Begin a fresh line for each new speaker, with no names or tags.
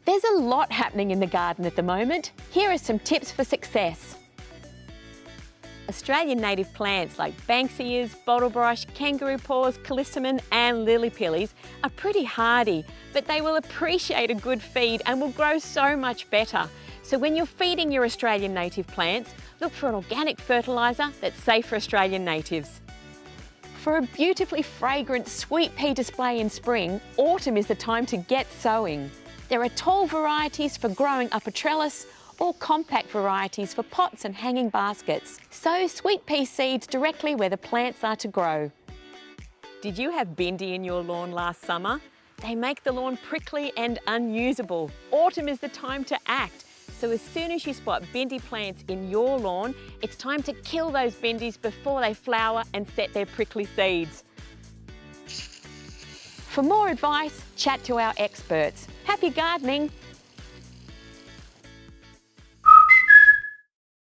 There's a lot happening in the garden at the moment. Here are some tips for success. Australian native plants like banksias, bottlebrush, kangaroo paws, callistemon and lily pillies are pretty hardy, but they will appreciate a good feed and will grow so much better. So when you're feeding your Australian native plants, look for an organic fertiliser that's safe for Australian natives. For a beautifully fragrant sweet pea display in spring, autumn is the time to get sowing. There are tall varieties for growing up a trellis or compact varieties for pots and hanging baskets. Sow sweet pea seeds directly where the plants are to grow. Did you have bindii in your lawn last summer? They make the lawn prickly and unusable. Autumn is the time to act. So as soon as you spot bindii plants in your lawn, it's time to kill those bindiis before they flower and set their prickly seeds. For more advice, chat to our experts. Happy gardening!